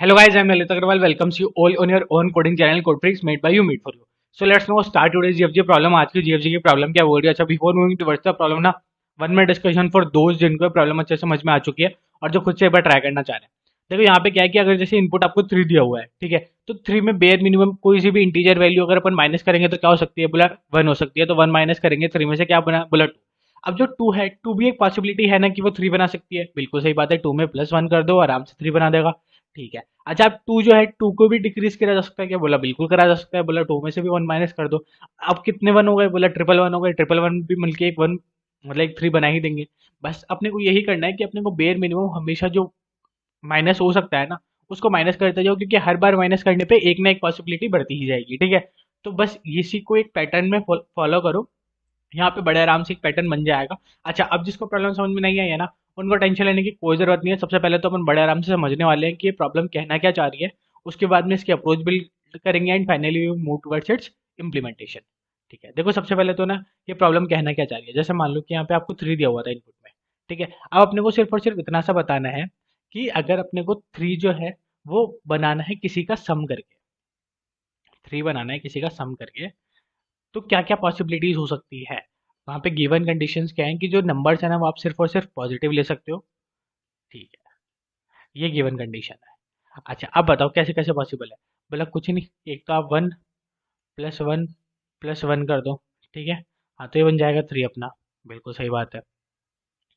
Hello guys, I'm Lalit Agarwal. Welcomes you all on your own coding channel CodeFreaks made by you, made for you. So let's now start today's GFG problem. आज की GFG की problem क्या बोल रही है? अच्छा, before moving towards the problem ना, one में डिस्कशन फॉर दोस्त जिनको प्रॉब्लम अच्छे समझ में आ चुकी है और जो खुद से एक बार ट्राई करना चाह रहे हैं। देखो यहाँ पे क्या है कि अगर जैसे इनपुट आपको 3 दिया हुआ है, ठीक है, तो 3 में बेयर मिनिमम कोई सी भी इंटीजर वैल्यू अगर अपन माइनस करेंगे तो क्या हो सकती है? बोला 1 हो सकती है। तो 1 माइनस करेंगे 3 में से, क्या बना? बोला 2। अब जो 2 है, 2 भी एक पॉसिबिलिटी है ना कि वो 3 बना सकती है। बिल्कुल सही बात है, 2 में +1 कर दो, आराम से 3 बना देगा। ठीक है। अच्छा, अब 2 जो है, 2 को भी डिक्रीज करा जा सकता है क्या? बोला बिल्कुल करा जा सकता है। बोला 2 में से भी 1 माइनस कर दो। अब कितने 1 हो गए? बोला ट्रिपल 1 हो गए। ट्रिपल 1 भी मिलके एक 1, मतलब एक 3 बना ही देंगे। बस अपने को यही करना है कि अपने को बेयर मिनिमम हमेशा जो माइनस हो सकता है ना, उसको माइनस करते जाओ, क्योंकि हर बार माइनस करने पे एक ना एक पॉसिबिलिटी बढ़ती ही जाएगी। ठीक है। तो बस इसी को एक पैटर्न में फॉलो करो, यहाँ पे बड़े आराम से एक पैटर्न बन जाएगा। अच्छा, अब जिसको प्रॉब्लम समझ में नहीं आई है ना, उनको टेंशन लेने की कोई जरूरत नहीं है। सबसे पहले तो अपन बड़े आराम से समझने वाले हैं कि ये प्रॉब्लम कहना क्या चाह रही है। उसके बाद में इसकी अप्रोच बिल्ड करेंगे and finally we move towards its implementation. ठीक है। देखो सबसे पहले तो ना, ये प्रॉब्लम कहना क्या चाह रही है। जैसे मान लो कि यहाँ पे आपको 3 दिया हुआ था इनपुट में। ठीक है। अब अपने को सिर्फ और सिर्फ इतना सा बताना है कि अगर अपने को 3 जो है वो बनाना है किसी का सम करके, 3 बनाना है किसी का सम करके, तो क्या क्या पॉसिबिलिटीज हो सकती है। वहाँ पे गिवन कंडीशंस क्या है कि जो नंबर्स है ना वो आप सिर्फ और सिर्फ पॉजिटिव ले सकते हो। ठीक है, ये गिवन कंडीशन है। अच्छा, अब बताओ कैसे कैसे पॉसिबल है। बोला कुछ नहीं, एक तो आप 1 + 1 + 1 कर दो। ठीक है। हाँ, तो ये बन जाएगा 3 अपना। बिल्कुल सही बात है।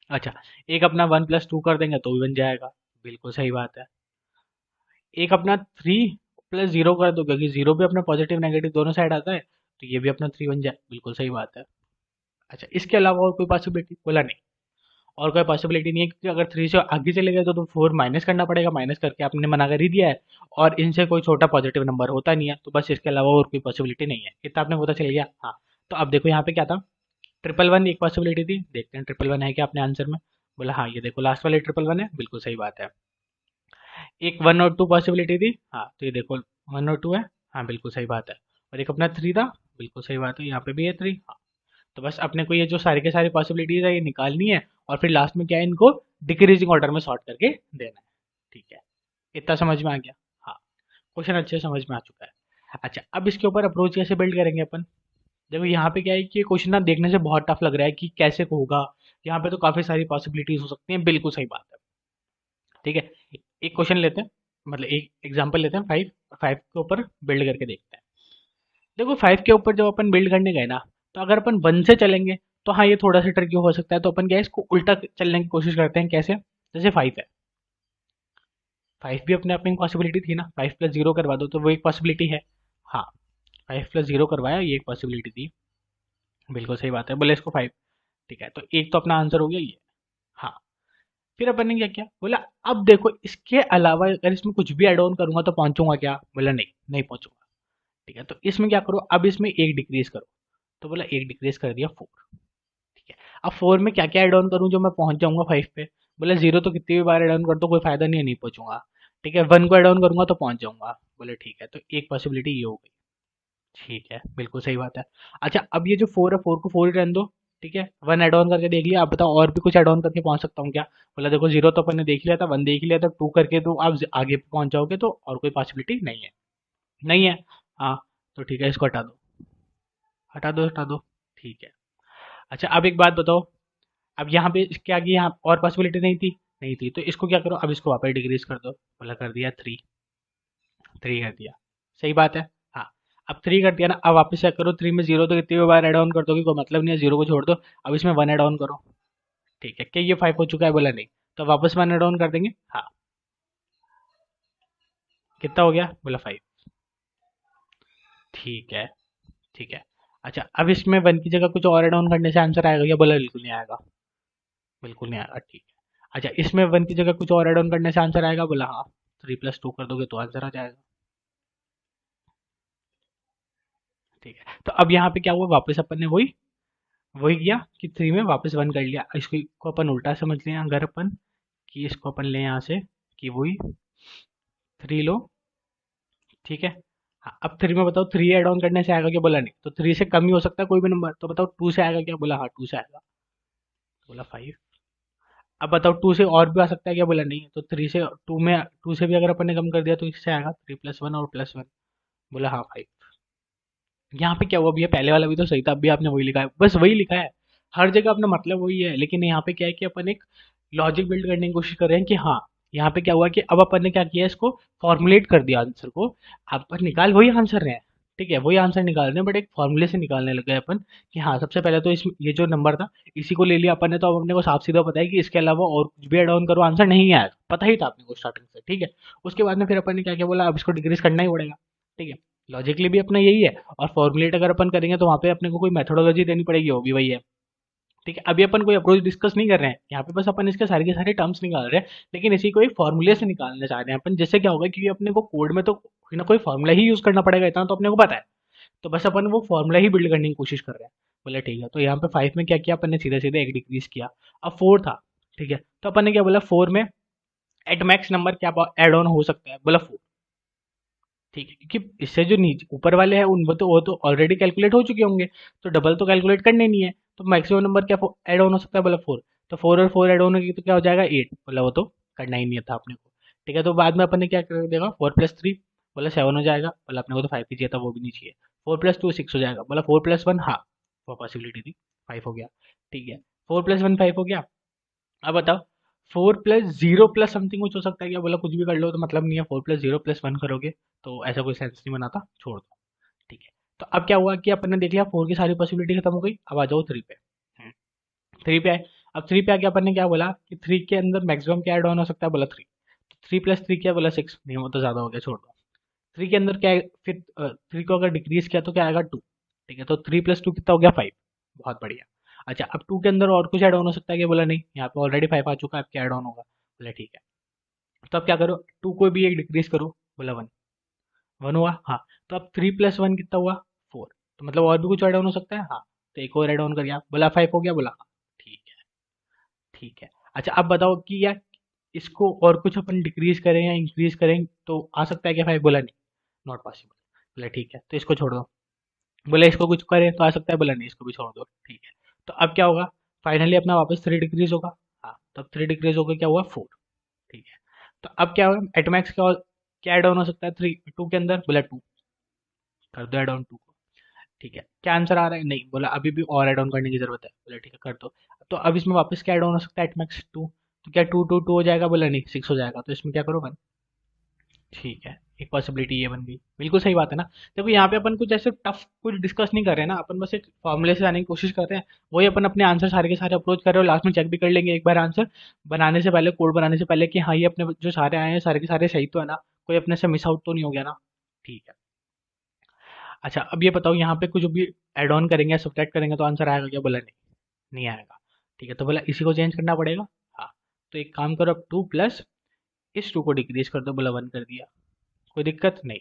अच्छा, एक अपना 1 + 2 कर देंगे तो भी बन जाएगा। बिल्कुल सही बात है। एक अपना 3 + 0 कर दो, क्योंकि 0 भी अपना पॉजिटिव नेगेटिव दोनों साइड आता है, तो ये भी अपना 3 बन जाए। बिल्कुल सही बात है। अच्छा, इसके अलावा और कोई पॉसिबिलिटी? बोला नहीं, और कोई पॉसिबिलिटी नहीं है, क्योंकि अगर 3 से आगे चले गए तो 4 माइनस करना पड़ेगा। माइनस करके आपने मना कर ही दिया है, और इनसे कोई छोटा पॉजिटिव नंबर होता नहीं है। तो बस इसके अलावा और कोई पॉसिबिलिटी नहीं है। इतना आपने पता चल गया। हाँ, तो अब देखो यहाँ पे क्या था। ट्रिपल वन एक पॉसिबिलिटी थी, देखते हैं ट्रिपल वन है क्या अपने आंसर में। बोला हाँ, ये देखो लास्ट वाले ट्रिपल वन है। बिल्कुल सही बात है। एक 1 और 2 पॉसिबिलिटी थी। हाँ, तो ये देखो 1 और 2 है। हाँ, बिल्कुल सही बात है। और एक अपना 3 था। बिल्कुल सही बात है, यहाँ पे भी है 3। तो बस अपने को ये जो सारे के सारे पॉसिबिलिटीज है ये निकालनी है, और फिर लास्ट में क्या है, इनको डिक्रीजिंग ऑर्डर में सॉर्ट करके देना है। ठीक है। इतना समझ में आ गया? हाँ, क्वेश्चन अच्छे से समझ में आ चुका है। अच्छा, अब इसके ऊपर अप्रोच कैसे बिल्ड करेंगे अपन। देखो यहाँ पे क्या है कि क्वेश्चन ना देखने से बहुत टफ लग रहा है कि कैसे होगा। यहाँ पे तो काफी सारी पॉसिबिलिटीज हो सकती हैं। बिल्कुल सही बात है। ठीक है। एक क्वेश्चन लेते हैं, मतलब एक एग्जाम्पल लेते हैं 5, 5 के ऊपर बिल्ड करके देखते हैं। देखो 5 के ऊपर जब अपन बिल्ड करने गए ना, तो अगर अपन 1 से चलेंगे तो हाँ ये थोड़ा सा ट्रिकी हो सकता है। तो अपन क्या है, इसको उल्टा चलने की कोशिश करते हैं। कैसे? जैसे 5 है, 5 भी अपने आप में एक पॉसिबिलिटी थी ना। 5 + 0 करवा दो तो वो एक पॉसिबिलिटी है। हाँ, 5 + 0 करवाया, ये एक पॉसिबिलिटी थी। बिल्कुल सही बात है, बोले इसको 5। ठीक है, तो एक तो अपना आंसर हो गया ये। हाँ, फिर अपन ने क्या किया, बोला अब देखो इसके अलावा अगर इसमें कुछ भी ऐड ऑन करूंगा तो पहुंचूंगा क्या? बोला नहीं, नहीं पहुंचूंगा। ठीक है, तो इसमें क्या करो, अब इसमें एक डिक्रीज करो। तो बोला एक डिक्रीज कर दिया 4। ठीक है। अब 4 में क्या क्या ऐड ऑन करूं जो मैं पहुंच जाऊंगा 5 पे? बोले 0 तो कितनी भी बार ऐड ऑन कर दो कोई फायदा नहीं है, नहीं पहुंचूंगा। ठीक है, 1 को ऐड ऑन करूंगा तो पहुंच जाऊंगा। बोले ठीक है, तो एक पॉसिबिलिटी ये हो गई। ठीक है, बिल्कुल सही बात है। अच्छा, अब ये जो 4 है, 4 को 4 ही रहने दो। ठीक है, 1 ऐड ऑन करके देख लिया। आप बताओ और भी कुछ ऐड ऑन करके पहुंच सकता हूँ क्या? बोला देखो 0 तो अपन ने देख लिया था, 1 देख लिया था, 2 करके तो आप आगे पहुंच जाओगे, तो और कोई पॉसिबिलिटी नहीं है। नहीं है। हाँ, तो ठीक है, इसको हटा दो, हटा दो, हटा दो। ठीक है। अच्छा, अब एक बात बताओ, अब यहाँ पे इसके आगे यहाँ और पॉसिबिलिटी नहीं थी? नहीं थी, तो इसको क्या करो, अब इसको वापस डिक्रीज कर दो। बोला कर दिया 3, 3 कर दिया। सही बात है। हाँ, अब 3 कर दिया ना, अब वापस चेक करो 3 में 0 तो कितनी बार ऐड ऑन कर दोगे, कोई मतलब नहीं है, 0 को छोड़ दो। अब इसमें 1 ऐड ऑन करो। ठीक है, क्या ये 5 हो चुका है? बोला नहीं, तो वापस 1 ऐड ऑन कर देंगे। हाँ, कितना हो गया? बोला 5। ठीक है। ठीक है। अच्छा, अब इसमें 1 की जगह कुछ और ऐड ऑन करने से आंसर आएगा क्या? बोला बिल्कुल नहीं आएगा। बिल्कुल नहीं आएगा। ठीक है। अच्छा, इसमें 1 की जगह कुछ और ऐड ऑन करने से आंसर आएगा? बोला हाँ, 3 + 2 कर दोगे तो आंसर आ जाएगा। ठीक है, तो अब यहाँ पे क्या हुआ, वापस अपन ने वही वही किया कि 3 में वापस 1 कर लिया। इसको को अपन उल्टा समझ लें अगर अपन, कि इसको अपन ले यहाँ से, कि वही 3 लो। ठीक है। हाँ, अब 3 में बताओ 3 ऐड ऑन करने से आएगा क्या? बोला नहीं, तो 3 से कम ही हो सकता है कोई भी नंबर। तो बताओ 2 से आएगा क्या? बोला हाँ, 2 से आएगा। तो बोला 5। अब बताओ टू से और भी आ सकता है क्या, बोला नहीं। तो थ्री से टू में, टू से भी अगर अपन ने कम कर दिया तो इससे आएगा 3 + 1 और +1। बोला हाँ 5। यहाँ पे क्या हुआ भैया, पहले वाला भी तो सही था, अभी आपने वही लिखा है, बस वही लिखा है। हर जगह अपना मतलब वही है, लेकिन यहाँ पे क्या है कि अपन एक लॉजिक बिल्ड करने की कोशिश कर रहे हैं कि हाँ, यहाँ पे क्या हुआ कि अब अपन ने क्या किया, इसको फॉर्मुलेट कर दिया आंसर को। अपन निकाल वही आंसर रहे हैं, ठीक है, वही आंसर निकाल रहे हैं, बट एक फॉर्मूले से निकालने लग गए अपन कि हाँ सबसे पहले तो इस ये जो नंबर था इसी को ले लिया अपन ने, तो अब अपने को साफ सीधा पता है कि इसके अलावा और कुछ भी ऐड ऑन करो आंसर नहीं आएगा, पता ही था अपने को स्टार्टिंग से, ठीक है। उसके बाद में फिर अपन ने क्या क्या बोला, अब इसको डिक्रीज करना ही पड़ेगा, ठीक है। लॉजिकली भी अपना यही है, और फॉर्मुलेट अगर अपन करेंगे तो वहाँ पे अपने को कोई मेथोडोलॉजी देनी पड़ेगी, वो भी वही है, ठीक है। अभी अपन कोई अप्रोच डिस्कस नहीं कर रहे हैं यहाँ पे, बस अपन इसके सारे के सारे टर्म्स निकाल रहे हैं, लेकिन इसी को एक फॉर्मूले से निकालना चाह रहे हैं अपन, जिससे क्या होगा, क्योंकि अपने को कोड में तो कोई ना कोई फॉर्मूला ही यूज करना पड़ेगा, इतना तो अपने को पता है। तो बस अपन वो फॉर्मूला ही बिल्ड करने की कोशिश कर रहे हैं। बोले ठीक है, तो यहाँ पे 5 में क्या किया अपन ने, सीधे सीधे एक डिक्रीज किया। अब 4 था, ठीक है, तो अपन ने क्या बोला, 4 में एट मैक्स नंबर क्या एड ऑन हो सकता है, बोला 4, ठीक है, क्योंकि इससे जो नीचे ऊपर वाले हैं उन वो तो ऑलरेडी कैलकुलेट हो चुके होंगे, तो डबल तो कैलकुलेट करने नहीं है, तो मैक्सिमम नंबर क्या ऐड ऑन हो सकता है, बोला 4। तो 4 और 4 ऐड ऑन होगी तो क्या हो जाएगा 8, बोला वो तो करना ही नहीं था अपने को, ठीक है। तो बाद में अपन ने क्या कर देगा, 4 + 3, बोला 7 हो जाएगा, बोला अपने को तो 5 ही चाहिए था, वो भी नहीं चाहिए। 4 + 2 6 हो जाएगा, बोला 4 + 1, हाँ वो पॉसिबिलिटी थी, 5 हो गया, ठीक है। 4 + 1 5 हो गया। अब बताओ 4 + 0 + समथिंग कुछ हो सकता है क्या, बोला कुछ भी कर लो तो मतलब नहीं है, 4 + 0 + 1 करोगे तो ऐसा कोई सेंस नहीं बनाता, छोड़ दो, ठीक है। तो अब क्या हुआ कि अपन ने देख लिया 4 की सारी पॉसिबिलिटी खत्म हो गई, अब आ जाओ 3 पे। 3 पे आए। अब 3 पे आके अपन ने क्या बोला कि 3 के अंदर मैक्सिमम क्या ऐड ऑन हो सकता है, बोला 3। तो 3 + 3 क्या, बोला 6, नहीं वो तो ज़्यादा हो गया, छोड़ दो। 3 के अंदर क्या है फिर, 3 को अगर डिक्रीज किया तो क्या आएगा 2, ठीक है। तो 3 + 2 कितना हो गया 5, बहुत बढ़िया। अच्छा अब 2 के अंदर और कुछ ऐड ऑन हो सकता है कि, बोला नहीं, यहाँ पे ऑलरेडी 5 आ चुका है, अब क्या ऐड ऑन होगा, बोला ठीक है। तो अब क्या करो, 2 को भी एक डिक्रीज करो, बोला 1, 1 हुआ, हाँ। तो अब 3 + 1 कितना हुआ 4, तो मतलब और भी कुछ ऐड ऑन हो सकता है, हाँ। तो एक और ऐड ऑन कर दिया, बोला 5 हो गया, बोला हाँ, ठीक है, ठीक है। अच्छा अब बताओ कि यार इसको और कुछ अपन डिक्रीज करें या इंक्रीज करें तो आ सकता है क्या 5, बोला नहीं, नॉट पॉसिबल, बोला ठीक है, तो इसको छोड़ दो। बोला इसको कुछ करें तो आ सकता है, बोला नहीं, इसको भी छोड़ दो, ठीक है। तो अब क्या होगा, फाइनली अपना वापस 3 डिक्रीज होगा, हाँ। तो अब 3 डिक्रीज होकर क्या हुआ 4, ठीक है। तो अब क्या होगा, एटमैक्स क्या ऐड ऑन हो सकता है 2 के अंदर, बोला 2, कर दो ऐड ऑन 2 को, ठीक है। क्या आंसर आ रहा है, नहीं, बोला अभी भी और ऐड ऑन करने की जरूरत है, बोला ठीक है कर दो। तो अब इसमें वापस क्या ऐड ऑन हो सकता है, एटमैक्स 2, तो क्या 2 हो जाएगा, बोला नहीं 6 हो जाएगा, तो इसमें क्या करो 1, ठीक है। एक पॉसिबिलिटी ये बन गई, बिल्कुल सही बात है ना। देखो यहाँ पे अपन कुछ ऐसे टफ कुछ डिस्कस नहीं कर रहे हैं ना, अपन बस एक फॉर्मूले से जाने की कोशिश कर रहे हैं, वही अपन अपने आंसर सारे के सारे अप्रोच कर रहे हो, लास्ट में चेक भी कर लेंगे एक बार आंसर बनाने से पहले, कोड बनाने से पहले कि हाँ ये अपने जो सारे आए हैं सारे के सारे सही तो है ना, कोई अपने से मिस आउट तो नहीं हो गया ना, ठीक है। अच्छा अब ये बताओ यहाँ पे कुछ भी एड ऑन करेंगे या सब्ट्रैक्ट करेंगे तो आंसर आएगा क्या, बोला नहीं, नहीं आएगा, ठीक है। तो बोला इसी को चेंज करना पड़ेगा, हाँ। तो एक काम करो, अब 2 + इस 2 को डिक्रीज कर दो, बोला 1 कर दिया, कोई दिक्कत नहीं,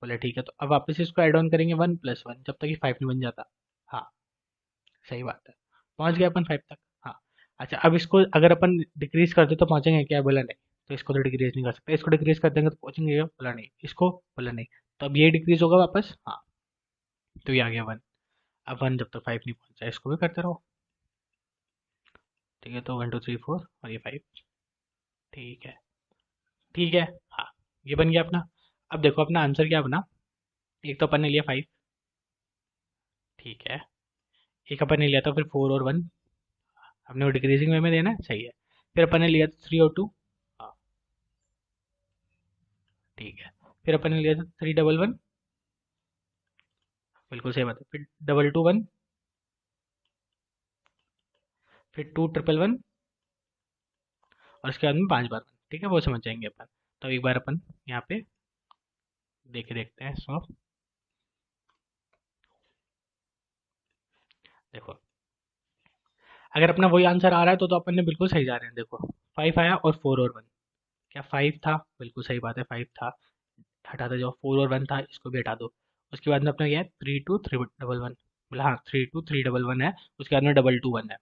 बोले ठीक है। तो अब वापस इसको ऐड ऑन करेंगे 1 + 1, जब तक कि 5 नहीं बन जाता, हाँ सही बात है, पहुंच गए अपन 5 तक, हाँ। अच्छा अब इसको अगर अपन डिक्रीज कर दे तो पहुंचेंगे क्या, बोला नहीं, तो इसको तो डिक्रीज नहीं कर सकते, इसको डिक्रीज कर देंगे तो पहुंचेंगे क्या? बोला नहीं, इसको, बोला नहीं, तो अब ये डिक्रीज होगा वापस, हाँ। तो ये आ गया 1। अब 1 जब तक 5 नहीं पहुंचा, इसको भी करते रहो, ठीक है। तो 1 2 3 4 और ये 5, ठीक है, ठीक है, हाँ। ये बन गया अपना। अब देखो अपना आंसर क्या बना, एक तो अपन ने लिया 5, ठीक है। एक अपन ने लिया था फिर 4 और 1, हमने वो डिक्रीजिंग वे में देना है, सही है। फिर अपन ने लिया था 3 और 2, हाँ ठीक है। फिर अपन ने लिया था 3 = 1, बिल्कुल सही बात है। फिर 2 × 2 = 1, फिर 2 × 1 = 1, और उसके बाद में 5 बार 1, ठीक है, वो समझ जाएंगे अपन। तो एक बार अपन यहाँ पे देखे देखते हैं इसको, देखो अगर अपना वही आंसर आ रहा है तो अपन ने बिल्कुल सही जा रहे हैं, देखो 5 आया और 4 और 1, क्या 5 था, बिल्कुल सही बात है 5 था, हटा दो, जो 4 और 1 था इसको भी हटा दो। उसके बाद में अपना क्या है 3 2 3 1 1, बोला हाँ 3 2 3 1 1 है, उसके बाद में 2 2 1 है,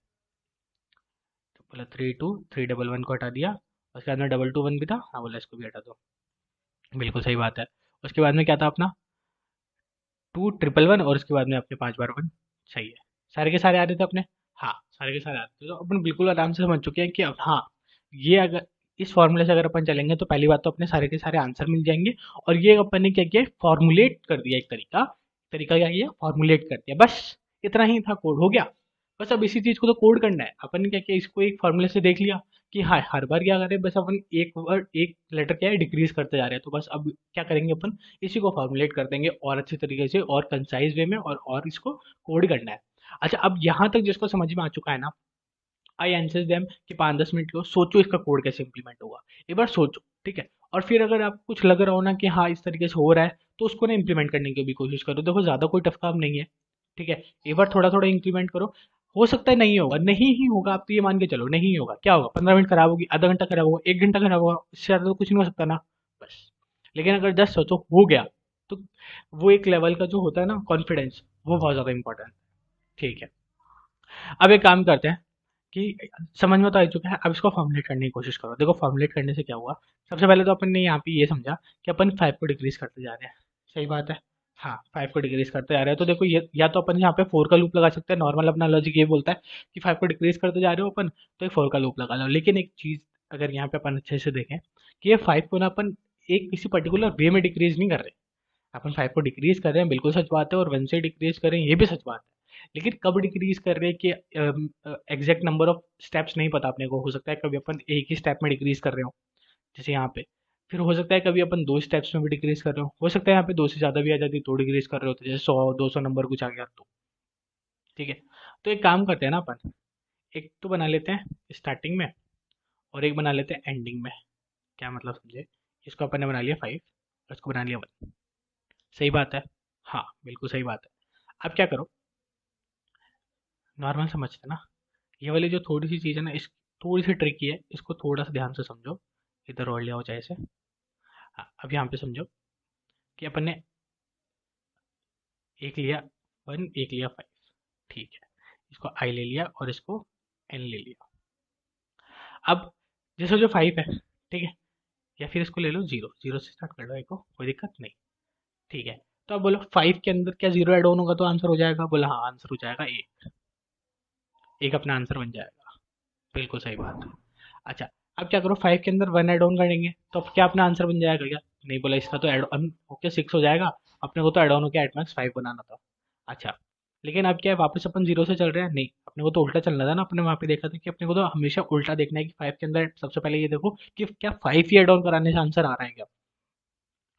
तो बोला 3 2 3 1 1 को हटा दिया, उसके बाद में 2 2 1 भी था, हाँ बोला इसको भी हटा दो, बिल्कुल सही बात है। उसके बाद में क्या था अपना 2 1 1 1 और उसके बाद में अपने 5 बार 1, सही है। सारे के सारे आ रहे थे अपने, हाँ सारे के सारे आ रहे थे, तो अपन बिल्कुल आराम से समझ चुके हैं कि अब हाँ ये अगर इस फॉर्मूले से अगर अपन चलेंगे तो पहली बात तो अपने सारे के सारे आंसर मिल जाएंगे। और ये अपन ने क्या किया, फॉर्मुलेट कर दिया एक तरीका। तरीका क्या किया, फॉर्मुलेट कर दिया, बस इतना ही था, कोड हो गया। बस अब इसी चीज को तो कोड करना है। अपन ने क्या किया, इसको एक फॉर्मूले से देख लिया कि हाँ हर बार क्या करें, बस अपन एक वर्ड एक लेटर क्या है डिक्रीज करते जा रहे हैं, तो बस अब क्या करेंगे अपन, इसी को फॉर्मुलेट कर देंगे और अच्छे तरीके से और कंसाइज वे में, और इसको कोड करना है। अच्छा, अब यहाँ तक जिसको समझ में आ चुका है ना, आई आंसर देम कि 5-10 मिनट लो, सोचो इसका कोड कैसे इंप्लीमेंट होगा, एक बार सोचो, ठीक है। और फिर अगर आपको कुछ लग रहा हो ना कि हाँ इस तरीके से हो रहा है, तो उसको ना इंप्लीमेंट करने की भी कोशिश करो। देखो ज़्यादा कोई टफ काम नहीं है, ठीक है। एक बार थोड़ा थोड़ा इंप्लीमेंट करो। हो सकता है नहीं होगा, नहीं ही होगा, आप तो ये मान के चलो नहीं होगा। क्या होगा, 15 मिनट खराब होगी, आधा घंटा खराब होगा, 1 घंटा खराब होगा, इससे ज़्यादा तो कुछ नहीं हो सकता ना, बस। लेकिन अगर जस्ट सोचो हो गया, तो वो एक लेवल का जो होता है ना कॉन्फिडेंस, वो बहुत ज़्यादा इंपॉर्टेंट है, ठीक है। अब एक काम करते हैं कि समझ में तो आ चुका है, अब इसको फॉर्मुलेट करने की कोशिश करो। देखो फॉर्मुलेट करने से क्या हुआ, सबसे पहले तो अपन ने यहाँ पे ये समझा कि अपन 5 को डिक्रीज करते जा रहे हैं, सही बात है। हाँ 5 को डिक्रीज करते जा रहे हैं, तो देखो ये या तो अपन यहाँ पे 4 का लूप लगा सकते हैं, नॉर्मल अपना लॉजिक ये बोलता है कि 5 को डिक्रीज करते जा रहे हो अपन, तो एक 4 का लूप लगा लो। लेकिन एक चीज़ अगर यहाँ पे अपन अच्छे से देखें कि ये 5 को ना अपन एक किसी पर्टिकुलर वे में डिक्रीज नहीं कर रहे, अपन 5 को डिक्रीज कर रहे हैं, बिल्कुल सच बात है, और 1 से डिक्रीज कर रहे हैं, ये भी सच बात है। लेकिन कब डिक्रीज कर रहे हैं कि एग्जैक्ट नंबर ऑफ स्टेप्स नहीं पता अपने को। हो सकता है कभी अपन एक ही स्टेप में डिक्रीज कर रहे हो, जैसे यहाँ पे। फिर हो सकता है कभी अपन 2 स्टेप्स में भी डिक्रीज कर रहे हो सकता है यहाँ पे 2 से ज़्यादा भी आ जाती तो डिक्रीज कर रहे होते, जैसे 100-200 नंबर कुछ आ गया तो, ठीक है। तो एक काम करते हैं ना अपन, एक तो बना लेते हैं स्टार्टिंग में, और एक बना लेते हैं एंडिंग में। क्या मतलब समझे, इसको अपन ने बना लिया 5 और इसको बना लिया 1, सही बात है। हाँ बिल्कुल सही बात है। अब क्या करो, नॉर्मल समझते ना, ये वाली जो थोड़ी सी चीज़ है ना, इस थोड़ी सी ट्रिकी है, इसको थोड़ा सा ध्यान से समझो। इधर और ले आओ चाहे से। हाँ अब यहाँ पे समझो कि अपन ने एक लिया 1, एक लिया 5, ठीक है। इसको आई ले लिया और इसको एन ले लिया। अब जैसे जो 5 है, ठीक है, या फिर इसको ले लो 0, 0 से स्टार्ट कर लो, एक को कोई दिक्कत नहीं, ठीक है। तो अब बोलो 5 के अंदर क्या 0 ऐड ऑन होगा तो आंसर हो जाएगा, बोला हाँ आंसर हो जाएगा एक, एक अपना आंसर बन जाएगा, बिल्कुल सही बात है। अच्छा, अब क्या करो 5 के अंदर 1 ऐड ऑन करेंगे तो अब क्या अपना आंसर बन जाएगा क्या, नहीं बोला इसका तो ऐड ऑन ओके 6 हो जाएगा, अपने को तो ऐड ऑन होकर एट मैक्स 5 बनाना था। अच्छा, लेकिन अब क्या है, वापस अपन 0 से चल रहे हैं, नहीं अपने को तो उल्टा चलना था ना। अपने वहाँ पे देखा था कि अपने को तो हमेशा उल्टा देखना है कि 5 के अंदर सबसे पहले ये देखो कि क्या 5 ही ऐड ऑन कराने से आंसर आ रहा है क्या,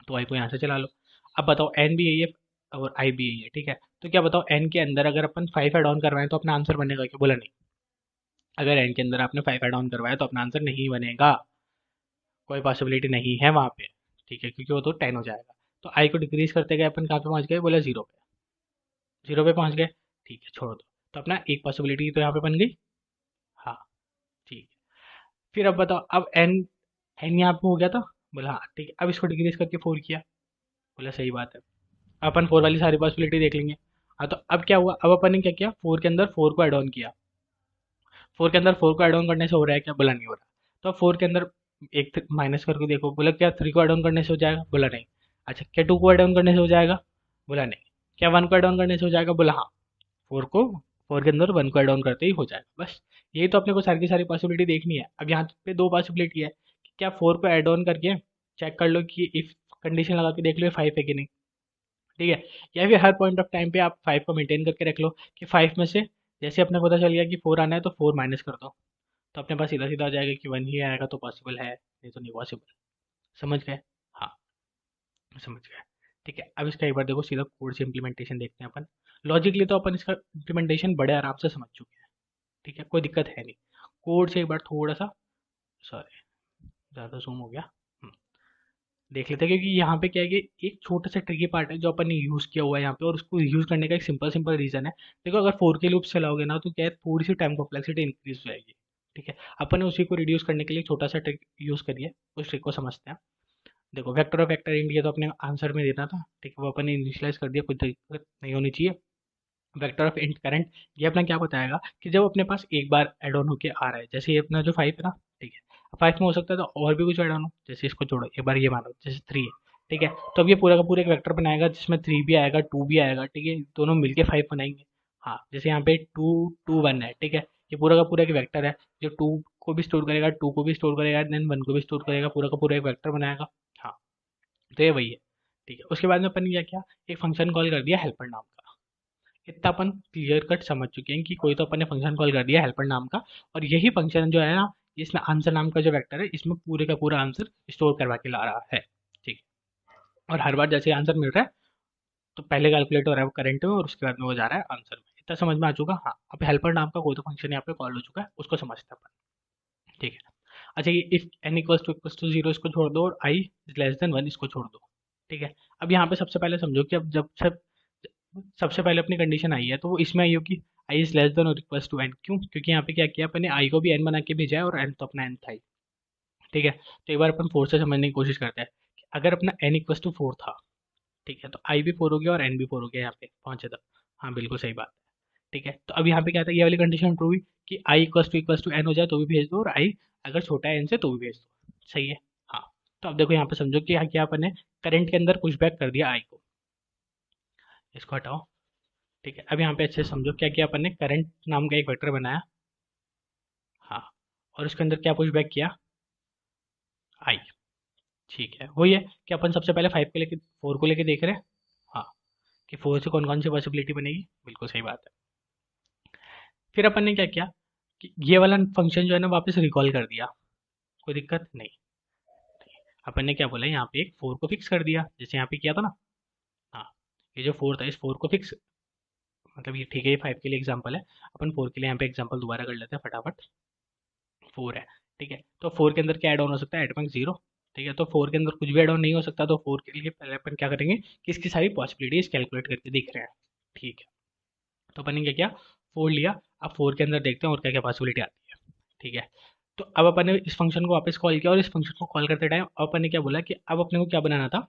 तो आई को यहाँ से चला लो। अब बताओ एन भी यही है और आई भी यही है, ठीक है। तो क्या बताओ एन के अंदर अगर अपन 5 ऐड ऑन करवाएं तो अपना आंसर बनेगा क्या, बोला नहीं। अगर एन के अंदर आपने 5 ऐड ऑन करवाया तो अपना आंसर नहीं बनेगा, कोई पॉसिबिलिटी नहीं है वहाँ पे, ठीक है, क्योंकि वो तो 10 हो जाएगा। तो आई को डिक्रीज करते गए अपन कहाँ पे पहुँच गए, बोला 0 पे, 0 पे पहुँच गए, ठीक है छोड़ दो। तो अपना एक पॉसिबिलिटी तो यहाँ पे बन गई, हाँ ठीक है। फिर अब बताओ, अब एन, एन यहाँ पे हो गया था, बोला हाँ ठीक है। अब इसको डिक्रीज करके 4 किया, बोला सही बात है। अपन 4 वाली सारी पॉसिबिलिटी देख लेंगे। हाँ तो अब क्या हुआ, अब अपन ने क्या किया, 4 के अंदर 4 को ऐड ऑन किया। 4 के अंदर 4 को ऐड ऑन करने से हो रहा है क्या, बोला नहीं हो रहा। तो अब 4 के अंदर एक माइनस करके देखो, बोला क्या 3 को ऐड ऑन करने से हो जाएगा, बोला नहीं। अच्छा, क्या 2 को ऐड ऑन करने से हो जाएगा, बोला नहीं। क्या 1 को ऐड ऑन करने से हो जाएगा, बोला हाँ। 4 को, 4 के अंदर 1 को ऐड ऑन करते ही हो जाएगा, बस। यही तो अपने को सारी की सारी पॉसिबिलिटी देखनी है। अब यहाँ पे दो पॉसिबिलिटी है कि क्या 4 को ऐड ऑन करके चेक कर लो कि इफ कंडीशन लगा के देख लो 5 है कि नहीं, ठीक है। या फिर हर पॉइंट ऑफ टाइम पे आप 5 को मेंटेन करके रख लो कि 5 में से जैसे अपने को पता चल गया कि 4 आना है तो 4 माइनस कर दो, तो अपने पास सीधा सीधा आ जाएगा कि 1 ही आएगा तो पॉसिबल है, नहीं तो नहीं पॉसिबल। समझ गए, हाँ समझ गए, ठीक है। अब इसका एक बार देखो सीधा कोड से इम्प्लीमेंटेशन देखते हैं अपन। लॉजिकली तो अपन इसका इम्प्लीमेंटेशन बड़े आराम से समझ चुके हैं, ठीक है, कोई दिक्कत है नहीं। कोड से एक बार थोड़ा सा, सॉरी ज़्यादा जूम हो गया, देख लेते हैं। क्योंकि यहाँ पे क्या है कि एक छोटा सा ट्रिकी पार्ट है जो अपन ने यूज़ किया हुआ है यहाँ पे, और उसको यूज़ करने का एक सिंपल सिंपल रीज़न है। देखो अगर 4 के लूप चलाओगे ना तो क्या है, थोड़ी सी टाइम कॉम्प्लेक्सिटी इंक्रीज हो जाएगी, ठीक है। अपन ने उसी को रिड्यूस करने के लिए एक छोटा सा ट्रिक यूज़ करिए, उस ट्रिक को समझते हैं। देखो वेक्टर ऑफ वेक्टर इंड, ये तो अपने आंसर में देना था, ठीक है, वो अपन ने इनिशियलाइज कर दिया, कोई दिक्कत नहीं होनी चाहिए। वेक्टर ऑफ इंट करंट, ये अपना क्या बताएगा कि जब अपने पास एक बार एड ऑन होके आ रहा है, जैसे ये अपना जो 5 है ना, ठीक है, 5 में हो सकता है तो और भी कुछ एड ऑन हो, जैसे इसको जोड़ो एक बार, ये मानो जैसे 3 है, ठीक है। तो अब ये पूरा का पूरा एक वेक्टर बनाएगा जिसमें 3 भी आएगा 2 भी आएगा, ठीक है, दोनों मिलके 5 बनाएंगे। हाँ जैसे यहाँ पे 2 2 1 है, ठीक है, ये पूरा का पूरा एक वेक्टर है जो 2 को भी स्टोर करेगा, 2 को भी स्टोर करेगा, देन 1 को भी स्टोर करेगा, पूरा का पूरा एक वेक्टर बनाएगा। हाँ, तो ये वही है। ठीक है, उसके बाद में अपन ने क्या किया, एक फंक्शन कॉल कर दिया हेल्पर नाम का। इतना अपन क्लियर कट समझ चुके हैं कि कोई तो अपन ने फंक्शन कॉल कर दिया हेल्पर नाम का, और यही फंक्शन जो है ना, इसमें आंसर नाम का जो वेक्टर है, इसमें पूरे का पूरा आंसर स्टोर करवा के ला रहा है। ठीक है, और हर बार जैसे आंसर मिल रहा है, तो पहले कैलकुलेट हो रहा है वो करंट में, और उसके बाद में वो जा रहा है आंसर में। इतना समझ में आ चुका। हाँ, अब हेल्पर नाम का कोई तो फंक्शन यहाँ पे कॉल हो चुका है, उसको समझते हैं अपन। ठीक है, अच्छा, ये if n equals to zero इसको छोड़ दो, और i is less than one इसको छोड़ दो। ठीक है, अब यहाँ पे सबसे पहले समझो कि अब जब सबसे पहले अपनी कंडीशन आई है, तो वो इसमें आई हो कि आई इज लेस देन और इक्वल्स टू एन। क्यों? क्योंकि यहाँ पे क्या किया अपन ने, आई को भी एन बना के भेजा है, और एन तो अपना एन था ही। ठीक है, तो एक बार अपन फोर से समझने की कोशिश करते हैं कि अगर अपना एन इक्वल्स टू फोर था, ठीक है, तो आई भी फोर हो गया और एन भी फोर हो गया यहाँ पे पहुंचे तक। हाँ, बिल्कुल सही बात है। ठीक है, तो अब यहाँ पे क्या था, ये वाली कंडीशन ट्रू हुई कि आई इक्वल्स टू एन हो जाए तो भी भेज दो, और आई अगर छोटा है एन से तो भी भेज दो। सही है। हाँ, तो अब देखो यहाँ पे समझो कि यहाँ क्या अपन ने करंट के अंदर पुश बैक कर दिया आई को। इसको हटाओ। ठीक है, अब यहाँ पे अच्छे से समझो क्या किया अपन ने, करंट नाम का एक वेक्टर बनाया। हाँ, और उसके अंदर क्या पुश बैक किया, आई। ठीक है, वही है कि अपन सबसे पहले फाइव के लेके फोर को लेके देख रहे हैं। हाँ, कि फोर से कौन कौन सी पॉसिबिलिटी बनेगी, बिल्कुल सही बात है। फिर अपन ने क्या किया कि ये वाला फंक्शन जो है ना वापस रिकॉल कर दिया, कोई दिक्कत नहीं। अपन ने क्या बोला, यहाँ पे एक फोर को फिक्स कर दिया, जैसे यहाँ पे किया था ना। हाँ, ये जो फोर था, इस फोर को फिक्स, मतलब ये ठीक है, ये फाइव के लिए एग्जाम्पल है। अपन फोर के लिए यहाँ पे एग्जाम्पल दोबारा कर लेते हैं फटाफट। फोर है, ठीक है, तो फोर के अंदर क्या ऐड ऑन हो सकता है, एट जीरो। ठीक है, तो फोर के अंदर कुछ भी ऐड ऑन नहीं हो सकता, तो फोर के लिए पहले अपन क्या करेंगे कि इसकी सारी पॉसिबिलिटीज कैलकुलेट करके देख रहे हैं। ठीक है, तो अपन ने क्या किया, फोर लिया। अब फोर के अंदर देखते हैं और क्या क्या पॉसिबिलिटी आती है। ठीक है, तो अब अपन ने इस फंक्शन को वापस कॉल किया, और इस फंक्शन को कॉल करते टाइम अपन ने क्या बोला कि अब अपने को क्या बनाना था,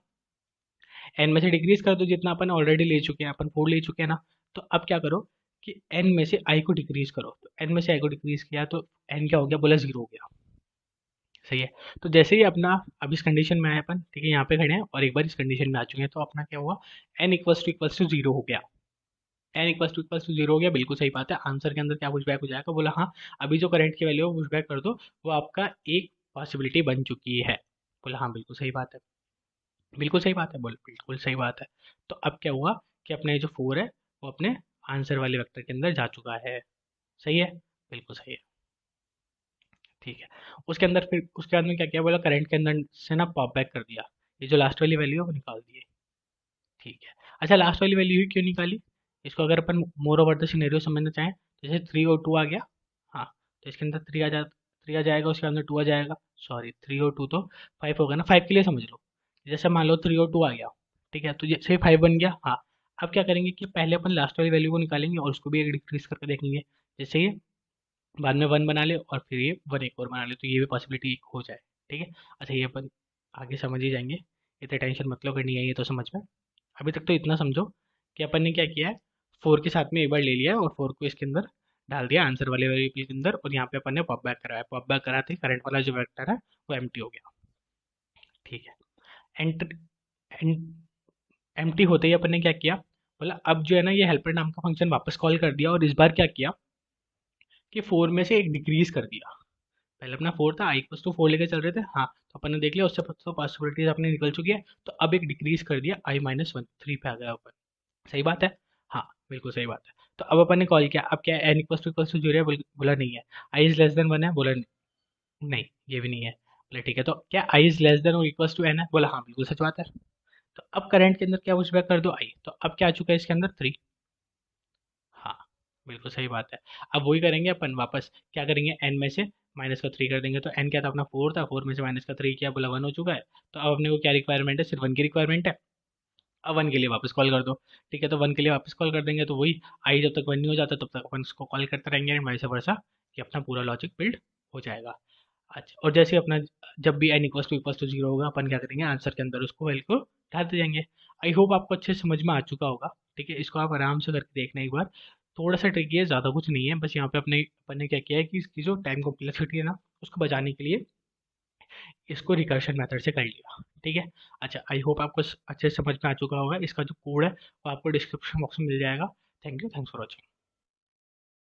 एन में से डिक्रीज कर दो जितना अपन ऑलरेडी ले चुके हैं, अपन फोर ले चुके हैं ना। तो अब क्या करो कि एन में से आई को डिक्रीज करो, तो एन में से आई को डिक्रीज किया तो एन क्या हो गया, बोला जीरो हो गया। सही है, तो जैसे ही अपना अब इस कंडीशन में आए अपन, ठीक है, यहाँ पे खड़े हैं और एक बार इस कंडीशन में आ चुके हैं, तो अपना क्या हुआ, एन इक्वल्स टू जीरो हो गया। एन इक्वल्स टू जीरो हो गया, बिल्कुल सही बात है। आंसर के अंदर क्या पुश बैक हो जाएगा, बोला हाँ, अभी जो करंट की वैल्यू है पुश बैक कर दो, वो आपका एक पॉसिबिलिटी बन चुकी है। बोला हाँ, बिल्कुल सही बात है, बिल्कुल सही बात है, बोल बिल्कुल सही बात है। तो अब क्या हुआ कि अपना ये जो फोर है वो अपने आंसर वाले वेक्टर के अंदर जा चुका है। सही है, बिल्कुल सही है। ठीक है, उसके अंदर फिर उसके बाद में क्या किया, बोला करंट के अंदर से ना पॉप बैक कर दिया, ये जो लास्ट वाली वैल्यू है वो निकाल दिए। ठीक है, अच्छा, लास्ट वाली वैल्यू ही क्यों निकाली, इसको अगर अपन मोर ओवर द सिनेरियो समझना चाहें, तो जैसे थ्री और टू आ गया। हाँ, तो इसके अंदर थ्री आ जाएगा, उसके अंदर टू आ जाएगा। सॉरी, थ्री और टू तो फाइव होगा ना, फाइव के लिए समझ लो। जैसे मान लो थ्री और टू आ गया, ठीक है, तो जैसे फाइव बन गया। हाँ, अब क्या करेंगे कि पहले अपन लास्ट वाली वैल्यू को निकालेंगे और उसको भी एक डिक्रीज करके देखेंगे, जैसे ये बाद में वन बना ले और फिर ये वन एक और बना ले, तो ये भी पॉसिबिलिटी एक हो जाए। ठीक है, अच्छा, ये अपन आगे समझ ही जाएंगे, इतने टेंशन मतलब करनी है, ये तो समझ में। अभी तक तो इतना समझो कि अपन ने क्या किया है, फोर के साथ में एक बार ले लिया है और फोर को इसके अंदर डाल दिया आंसर वाले वेरिएबल के अंदर, और यहाँ पे अपन ने पॉप बैक कराया, पॉप बैक कराते करंट वाला जो वेक्टर है वो एम्प्टी हो गया। ठीक है, एंटर एम्प्टी होते ही अपन ने क्या किया, बोला अब जो है ना, ये हेल्पर नाम का फंक्शन वापस कॉल कर दिया, और इस बार क्या किया कि फोर में से एक डिक्रीज कर दिया। पहले अपना फोर था, आई इक्वल्स टू फोर लेके चल रहे थे। हाँ, तो अपन ने देख लिया, उससे तो पॉसिबिलिटीज अपनी निकल चुकी है, तो अब एक डिक्रीज कर दिया, आई माइनस वन, थ्री पे आ गया अपन। सही बात है। हाँ, बिल्कुल सही बात है। तो अब अपन ने कॉल किया, अब क्या एन इक्वल्स टू जीरो है, बोला नहीं है। आई इज लेस देन वन है, बोला नहीं, ये भी नहीं है। बोला ठीक है, तो क्या आई इज लेस देन और इक्वल्स टू एन है, बोला हाँ, बिल्कुल सच बात है। तो अब करंट के अंदर क्या पुश बैक कर दो, आई, तो अब क्या आ चुका है इसके अंदर, थ्री। हाँ, बिल्कुल सही बात है। अब वही करेंगे अपन, वापस क्या करेंगे, एन में से माइनस का थ्री कर देंगे, तो एन क्या था अपना फोर था, फोर में से माइनस का थ्री किया, बोला वन हो चुका है। तो अब अपने को क्या रिक्वायरमेंट है, सिर्फ वन की रिक्वायरमेंट है। अब वन के लिए वापस कॉल कर दो। ठीक है, तो वन के लिए वापस कॉल कर देंगे, तो वही आई जब तक वन नहीं हो जाता तब तक अपन उसको कॉल करते रहेंगे, एंड वाइस वर्सा, कि अपना पूरा लॉजिक बिल्ड हो जाएगा। अच्छा, और जैसे अपना जब भी एन इक्वल्स टू जीरो होगा, अपन क्या करेंगे, आंसर के अंदर उसको वैल्यू को डालते जाएंगे। आई होप आपको अच्छे से समझ में आ चुका होगा। ठीक है, इसको आप आराम से करके देखना एक बार। थोड़ा सा ट्रिकी है, ज़्यादा कुछ नहीं है, बस यहाँ पे अपने अपन ने क्या किया है कि इसकी जो टाइम कॉम्प्लेक्सिटी है ना, उसको बचाने के लिए इसको रिकर्शन मेथड से कर लिया। ठीक है, अच्छा, आई होप आपको अच्छे से समझ में आ चुका होगा। इसका जो कोड है वो आपको डिस्क्रिप्शन बॉक्स में मिल जाएगा। Thank you, thanks for watching.